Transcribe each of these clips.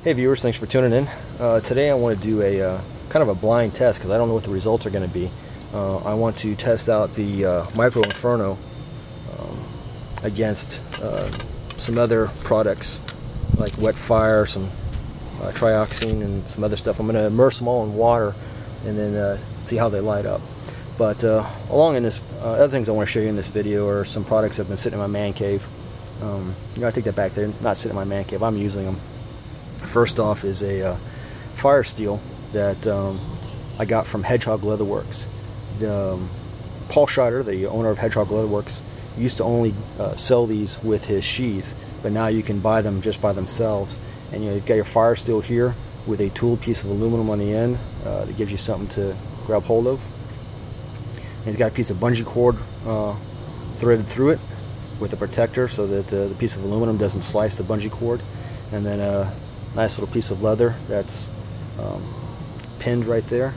Hey viewers, thanks for tuning in. Today I want to do a kind of a blind test because I don't know what the results are going to be. I want to test out the Micro Inferno against some other products like Wetfire, some trioxane, and some other stuff. I'm going to immerse them all in water and then see how they light up. But along in this, other things I want to show you in this video are some products that have been sitting in my man cave. I take that back. They're not sitting in my man cave. I'm using them. First off is a fire steel that I got from Hedgehog Leather Works. Paul Scheider, the owner of Hedgehog Leather Works, used to only sell these with his sheaths, but now you can buy them just by themselves. And you've got your fire steel here with a tooled piece of aluminum on the end that gives you something to grab hold of. And it's got a piece of bungee cord threaded through it with a protector so that the piece of aluminum doesn't slice the bungee cord. And then a nice little piece of leather that's pinned right there.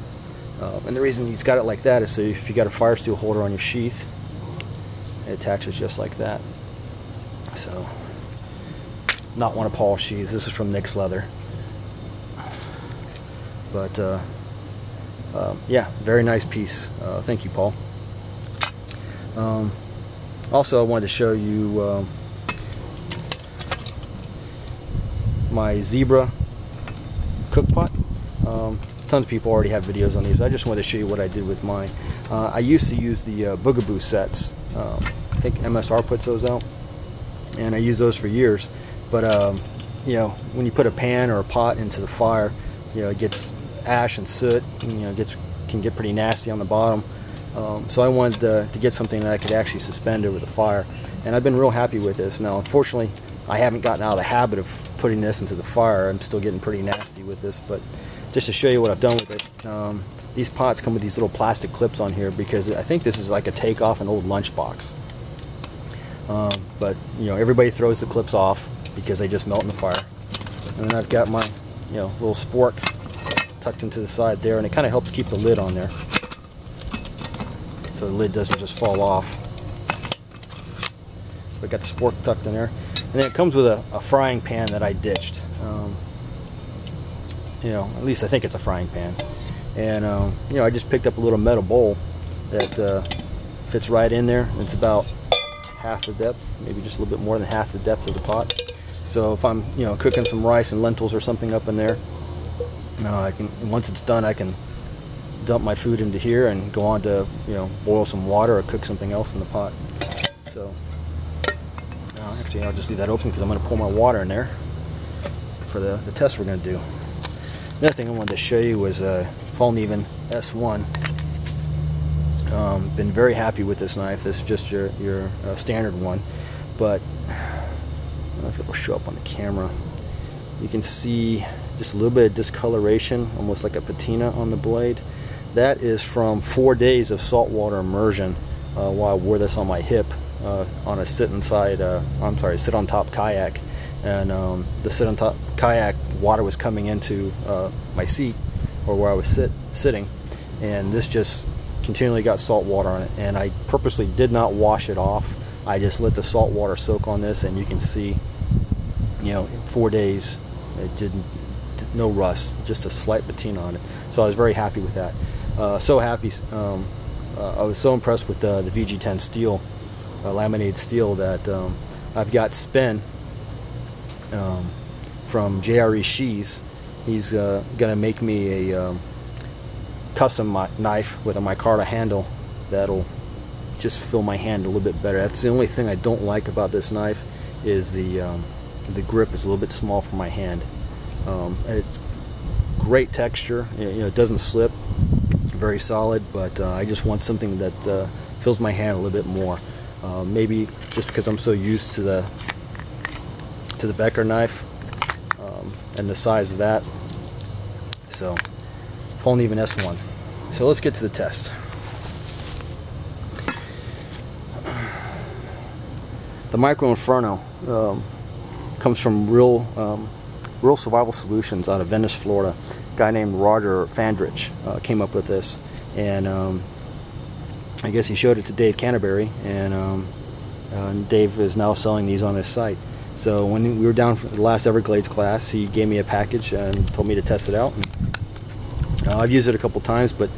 And the reason he's got it like that is so if you got a fire steel holder on your sheath, it attaches just like that. So, not one of Paul's sheaths. This is from Nick's Leather. But yeah, very nice piece. Thank you, Paul. Also, I wanted to show you my zebra cook pot. Tons of people already have videos on these. I just wanted to show you what I did with mine. I used to use the Boogaboo sets. I think MSR puts those out, and I used those for years. But you know, when you put a pan or a pot into the fire, you know, it gets ash and soot, and, you know, can get pretty nasty on the bottom. So I wanted to get something that I could actually suspend over the fire, and I've been real happy with this. Now, unfortunately, I haven't gotten out of the habit of putting this into the fire. I'm still getting pretty nasty with this, but just to show you what I've done with it, these pots come with these little plastic clips on here because I think this is like a take off an old lunchbox. But you know, everybody throws the clips off because they just melt in the fire. And then I've got my little spork tucked into the side there, and it kind of helps keep the lid on there so the lid doesn't just fall off. So I got the spork tucked in there. And then it comes with a frying pan that I ditched. At least I think it's a frying pan. And I just picked up a little metal bowl that fits right in there. It's about half the depth, maybe just a little bit more than half the depth of the pot. So if I'm cooking some rice and lentils or something up in there, once it's done, I can dump my food into here and go on to boil some water or cook something else in the pot. So. Actually, I'll just leave that open because I'm going to pour my water in there for the test we're going to do. Another thing I wanted to show you was Fallkniven S1. Been very happy with this knife. This is just your standard one, but I don't know if it will show up on the camera. You can see just a little bit of discoloration, almost like a patina on the blade. That is from 4 days of saltwater immersion while I wore this on my hip. On a sit on top kayak, and the sit on top kayak water was coming into my seat or where I was sitting, and this just continually got salt water on it, and I purposely did not wash it off. I just let the salt water soak on this, and you can see 4 days it didn't, no rust, just a slight patina on it. So I was very happy with that. So happy. I was so impressed with the VG10 steel, laminated steel, that I've got Spin from JRE Sheaths. He's gonna make me a custom knife with a micarta handle that'll just fill my hand a little bit better. That's the only thing I don't like about this knife, is the grip is a little bit small for my hand. It's great texture, it doesn't slip, very solid, but I just want something that fills my hand a little bit more. Maybe just because I'm so used to the Becker knife and the size of that. So, Fallkniven S1. So let's get to the test. The Micro Inferno comes from Real Survival Solutions out of Venice, Florida. A guy named Roger Fandrich came up with this, and I guess he showed it to Dave Canterbury, and Dave is now selling these on his site. So when we were down for the last Everglades class, he gave me a package and told me to test it out. I've used it a couple times, but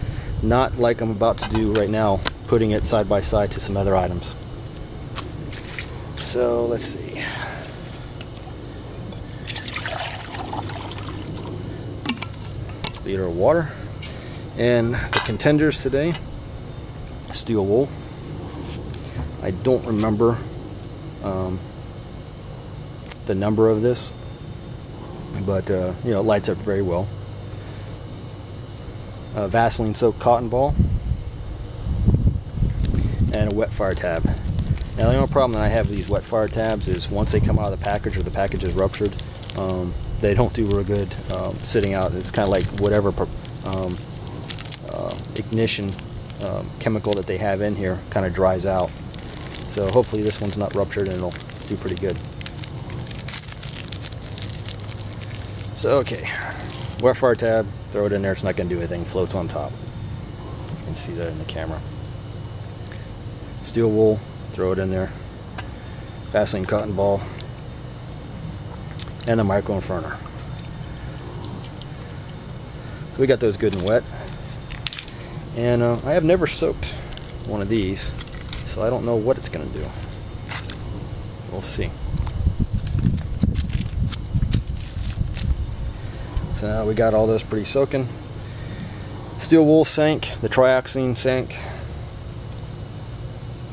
not like I'm about to do right now, putting it side by side to some other items. So let's see. Liter of water. And the contenders today, steel wool. I don't remember the number of this, but you know, it lights up very well. Vaseline soaked cotton ball, and a Wetfire tab. Now the only problem that I have with these Wetfire tabs is once they come out of the package or the package is ruptured, they don't do real good sitting out. It's kind of like whatever ignition chemical that they have in here kind of dries out. So hopefully this one's not ruptured and it'll do pretty good. So okay, Wetfire tab, throw it in there, it's not going to do anything, floats on top. You can see that in the camera. Steel wool, throw it in there. Vaseline cotton ball, and a Micro Inferno. So we got those good and wet. And I have never soaked one of these, so I don't know what it's going to do. We'll see. So now we got all those pretty soaking. Steel wool sank, the trioxane sank,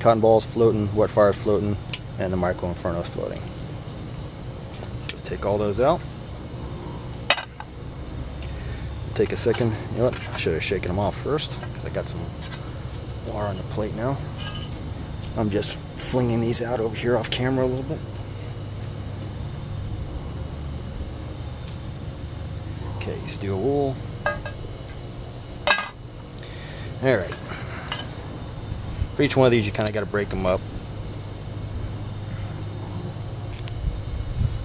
cotton balls floating, Wetfire's floating, and the Micro Inferno's floating. Let's take all those out. Take a second. You know what? I should have shaken them off first because I got some water on the plate now. I'm just flinging these out over here off camera a little bit. Okay, steel wool. Alright. For each one of these, you kind of got to break them up.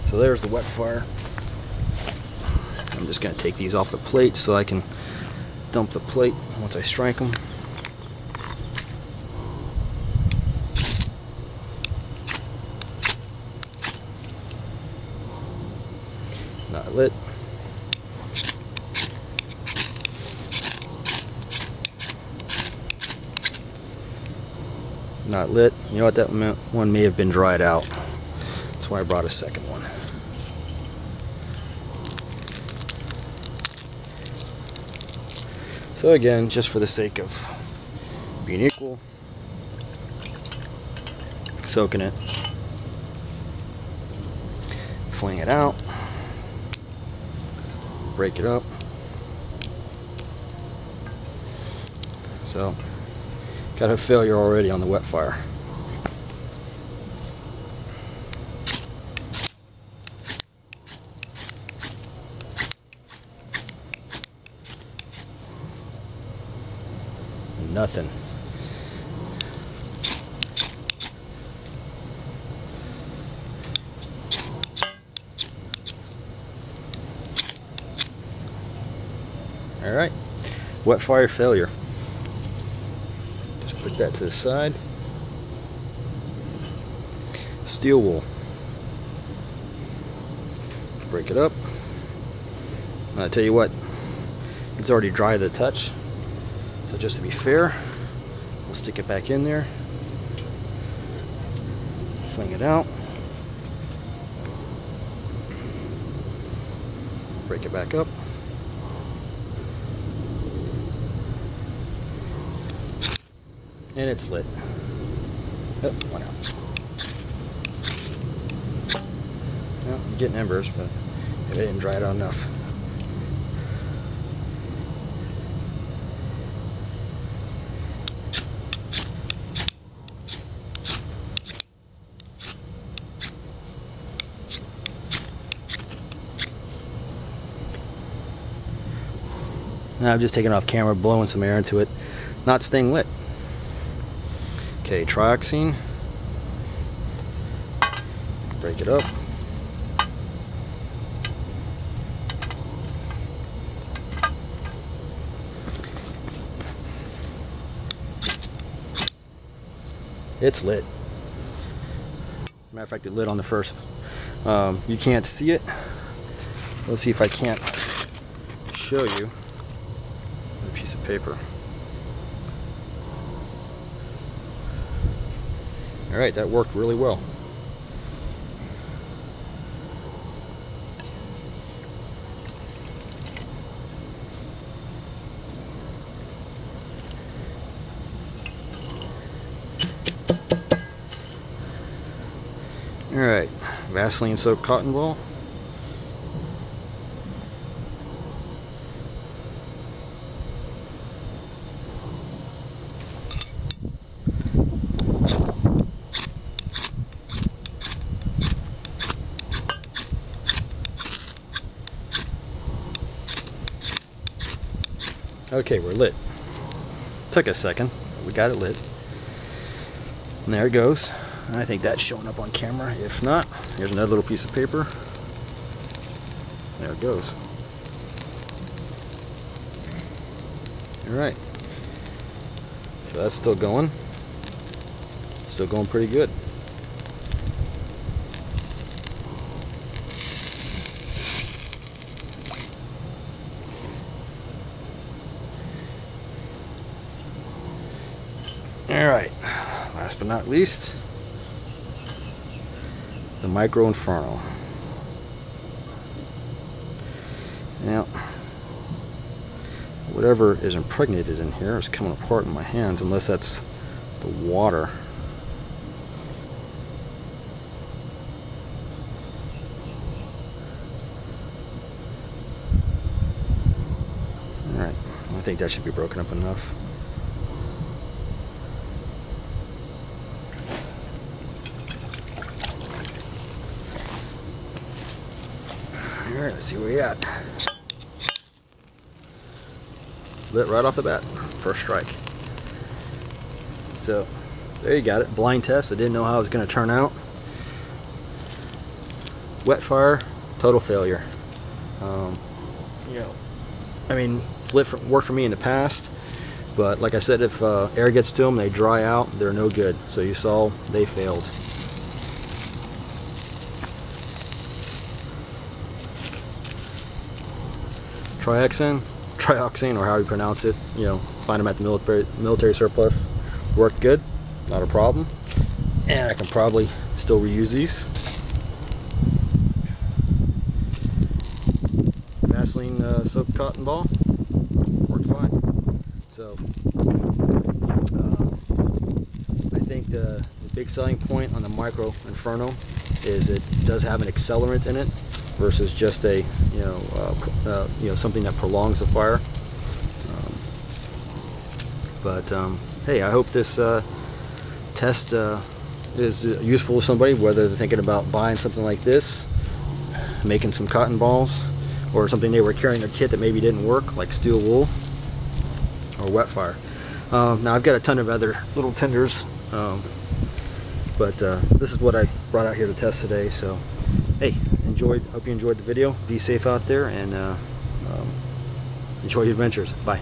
So there's the Wetfire. I'm just going to take these off the plate so I can dump the plate once I strike them. Not lit. Not lit. You know what, that one may have been dried out. That's why I brought a second one. So again, just for the sake of being equal, soaking it, fling it out, break it up. So got a failure already on the Wetfire. Nothing. All right, Wetfire failure. Just put that to the side. Steel wool. Break it up. I'll tell you what, it's already dry to the touch. So just to be fair, we'll stick it back in there, fling it out, break it back up, and it's lit. Oh, one out. Well, I'm getting embers, but it didn't dry it out enough. Now I've just taken off camera, blowing some air into it, not staying lit. Okay, trioxane. Break it up. It's lit. Matter of fact, it lit on the first You can't see it. Let's see if I can't show you a piece of paper. Alright, that worked really well. Alright, Vaseline soaked cotton ball. Okay, we're lit. Took a second, but we got it lit. And there it goes. I think that's showing up on camera. If not, here's another little piece of paper. There it goes. Alright. So that's still going. Still going pretty good. Alright. Last but not least, the Micro Inferno. Now, whatever is impregnated in here is coming apart in my hands, unless that's the water. Alright, I think that should be broken up enough. Alright, let's see where we at. Lit right off the bat. First strike. So, there you got it. Blind test. I didn't know how it was going to turn out. Wetfire, total failure. You know, I mean, it's worked for me in the past, but like I said, if air gets to them, they dry out. They're no good. So you saw, they failed. Trioxane, or how you pronounce it, you know, find them at the military surplus. Worked good, not a problem, and I can probably still reuse these. Vaseline soaked cotton ball worked fine. So I think the big selling point on the Micro Inferno is it does have an accelerant in it, versus just a something that prolongs the fire. Hey, I hope this test is useful to somebody, whether they're thinking about buying something like this, making some cotton balls, or something they were carrying in their kit that maybe didn't work, like steel wool or Wetfire. Now I've got a ton of other little tenders, but this is what I brought out here to test today. So hey, hope you enjoyed the video. Be safe out there, and enjoy your adventures. Bye.